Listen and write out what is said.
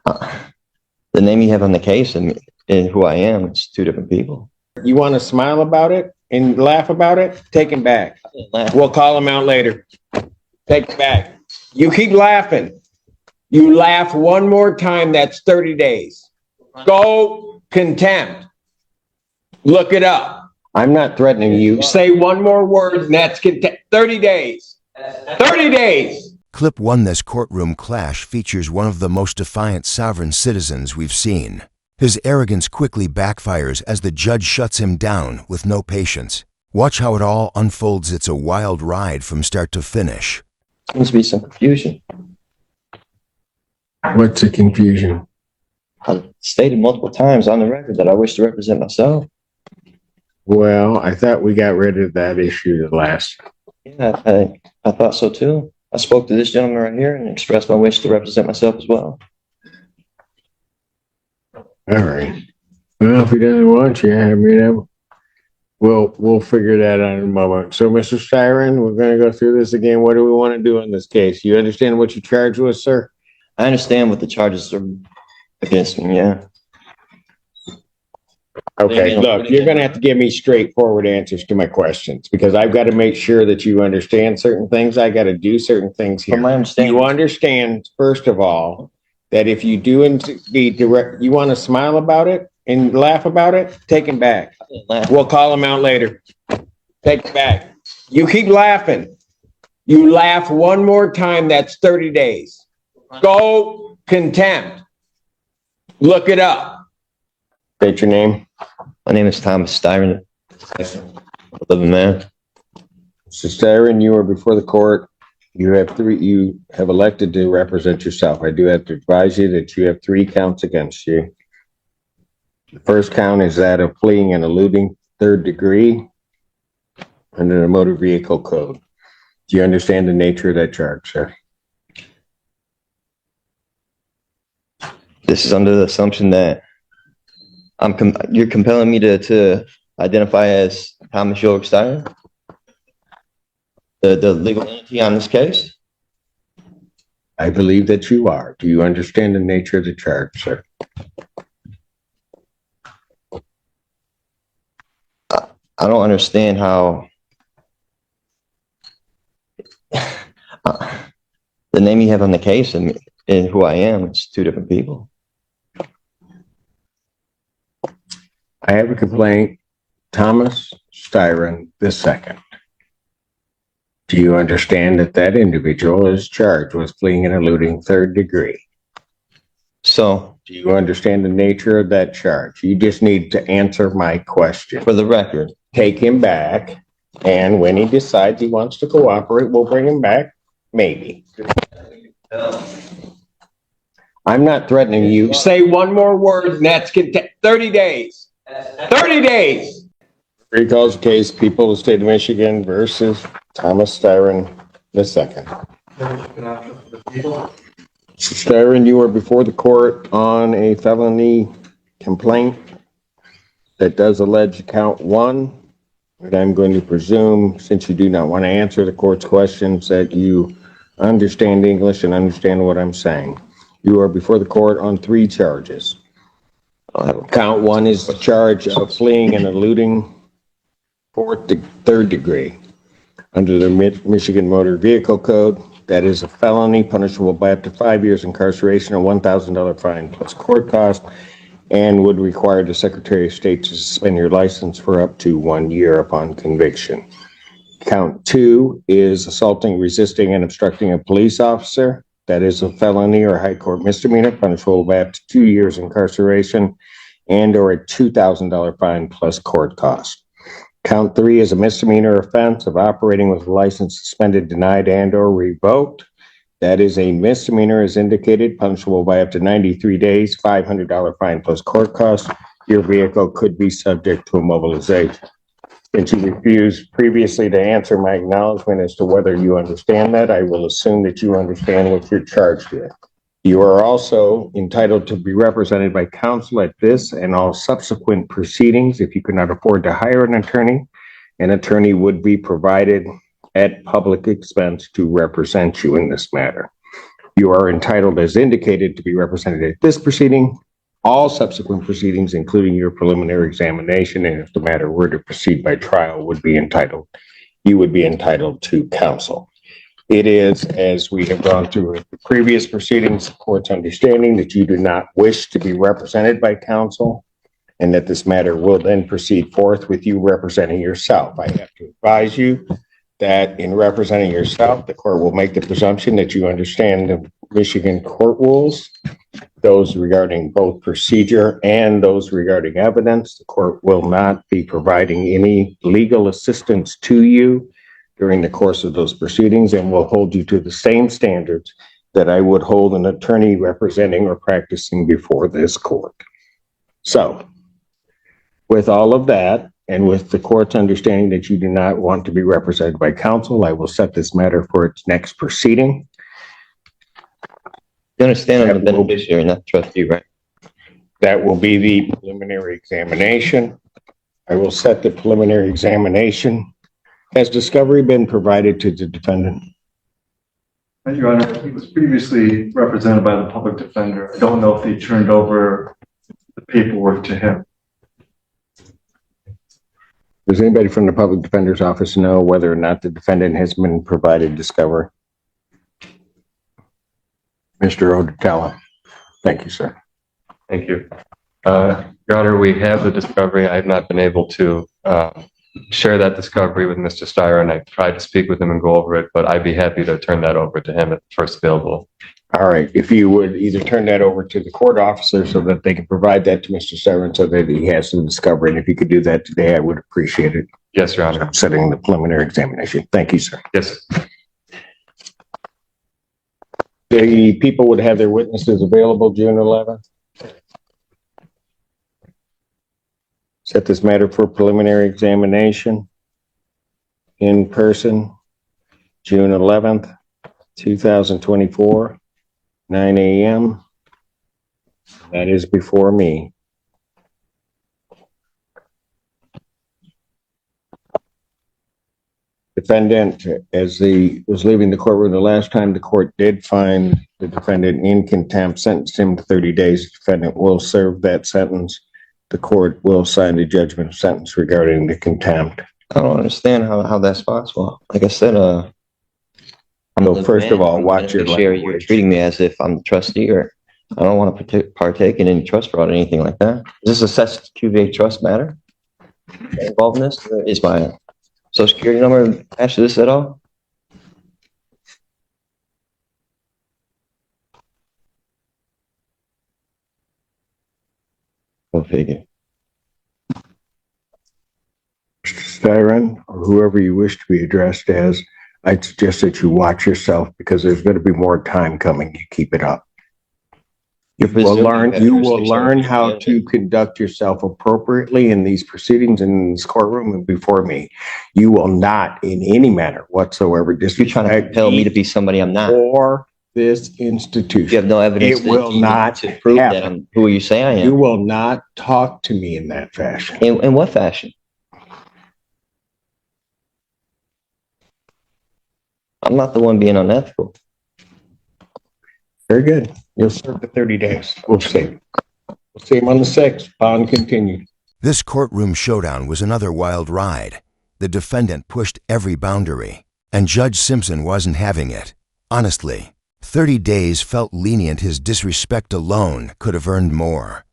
The name you have on the case and who I am, it's two different people. You want to smile about it and laugh about it? Take him back. We'll call him out later. Take him back. You keep laughing. You laugh one more time, that's 30 days. Go contempt. Look it up. I'm not threatening you. Say one more word and that's contempt. 30 days. 30 days. Clip 1. This courtroom clash features one of the most defiant sovereign citizens we've seen. His arrogance quickly backfires as the judge shuts him down with no patience. Watch how it all unfolds. It's a wild ride from start to finish. There seems to be some confusion. What's the confusion? I stated multiple times on the record that I wish to represent myself. Well, I thought we got rid of that issue the last. Yeah, I thought so too. I spoke to this gentleman right here and expressed my wish to represent myself as well. All right. Well, if he doesn't want you, I mean, we'll figure that out in a moment. So, Mr. Styron, we're going to go through this again. What do we want to do in this case? You understand what you charged with, sir? I understand what the charges are against me, yeah. Okay, look, you're going to have to give me straightforward answers to my questions because I've got to make sure that you understand certain things. I got to do certain things here. From my understanding, you understand, first of all, that if you do indeed direct, you want to smile about it and laugh about it, take him back. We'll call him out later. Take him back. You keep laughing. You laugh one more time, that's 30 days. Go contempt. Look it up. State your name. my name is Thomas Styron. Living man. Mr. Styron, you are before the court. You have elected to represent yourself. I do have to advise you that you have 3 counts against you. The first count is that of fleeing and eluding 3rd degree under the motor vehicle code. Do you understand the nature of that charge, sir? This is under the assumption that you're compelling me to identify as Thomas York Styron, the legal entity on this case. I believe that you are. Do you understand the nature of the charge, sir? I don't understand how the name you have on the case and who I am, it's 2 different people. I have a complaint, Thomas Styron II. Do you understand that that individual is charged with fleeing and eluding 3rd degree? So, do you understand the nature of that charge? You just need to answer my question. For the record, take him back, and when he decides he wants to cooperate, we'll bring him back. Maybe. I'm not threatening you. Say one more word, and that's 30 days. 30 days. Recalls the case, people of the state of Michigan versus Thomas Styron II. Styron, you are before the court on a felony complaint that does allege count 1. And I'm going to presume, since you do not want to answer the court's questions, that you understand English and understand what I'm saying. You are before the court on 3 charges. Count 1 is the charge of fleeing and eluding 3rd degree. Under the Michigan Motor Vehicle Code, that is a felony punishable by up to 5 years incarceration and $1,000 fine plus court cost, and would require the Secretary of State to suspend your license for up to 1 year upon conviction. Count 2 is assaulting, resisting, and obstructing a police officer. That is a felony or high court misdemeanor punishable by up to 2 years incarceration and or a $2,000 fine plus court cost. Count 3 is a misdemeanor offense of operating with a license suspended, denied, and or revoked. That is a misdemeanor as indicated, punishable by up to 93 days, $500 fine plus court cost. Your vehicle could be subject to immobilization. Since you refused previously to answer my acknowledgement as to whether you understand that, I will assume that you understand what you're charged with. You are also entitled to be represented by counsel at this and all subsequent proceedings. If you could not afford to hire an attorney would be provided at public expense to represent you in this matter. You are entitled, as indicated, to be represented at this proceeding, all subsequent proceedings, including your preliminary examination, and if the matter were to proceed by trial, you would be entitled to counsel. It is, as we have gone through with the previous proceedings, the court's understanding that you do not wish to be represented by counsel, and that this matter will then proceed forth with you representing yourself. I have to advise you that in representing yourself, the court will make the presumption that you understand the Michigan court rules, those regarding both procedure and those regarding evidence. The court will not be providing any legal assistance to you during the course of those proceedings, and will hold you to the same standards that I would hold an attorney representing or practicing before this court. So, with all of that, and with the court's understanding that you do not want to be represented by counsel, I will set this matter for its next proceeding. You understand I'm the beneficiary, not the trustee, right? That will be the preliminary examination. I will set the preliminary examination. Has discovery been provided to the defendant? Your Honor, he was previously represented by the public defender. I don't know if they turned over the paperwork to him. Does anybody from the public defender's office know whether or not the defendant has been provided discovery? Mr. Odetella. Thank you, sir. Thank you. Your Honor, we have the discovery. I have not been able to share that discovery with Mr. Steyer, and I tried to speak with him and go over it, but I'd be happy to turn that over to him at the first available. All right. If you would either turn that over to the court officer so that they can provide that to Mr. Steyer so that he has some discovery, and if you could do that today, I would appreciate it. Yes, Your Honor. I'm setting the preliminary examination. Thank you, sir. Yes. The people would have their witnesses available June 11th. Set this matter for preliminary examination in person, June 11th, 2024, 9 a.m. That is before me. Defendant, as he was leaving the courtroom the last time, the court did find the defendant in contempt, sentenced him to 30 days. The defendant will serve that sentence. The court will sign the judgment of sentence regarding the contempt. I don't understand how that's possible. Like I said, So first of all, watch your language. You're treating me as if I'm the trustee, or I don't want to partake in any trust fraud or anything like that. Is this a SQV trust matter involved in this? Is my social security number attached to this at all? Go figure. Mr. Styron, or whoever you wish to be addressed as, I'd suggest that you watch yourself because there's going to be more time coming. You keep it up. You will learn how to conduct yourself appropriately in these proceedings in this courtroom and before me. You will not in any manner whatsoever You're trying to compel me to be somebody I'm not. or this institution. You have no evidence. It will not to prove happen. that I'm who you say I am. You will not talk to me in that fashion. In what fashion? I'm not the one being unethical. Very good. You'll serve the 30 days. We'll see. We'll see him on the 6th. Bond continued. This courtroom showdown was another wild ride. The defendant pushed every boundary, and Judge Simpson wasn't having it. Honestly, 30 days felt lenient. His disrespect alone could have earned more.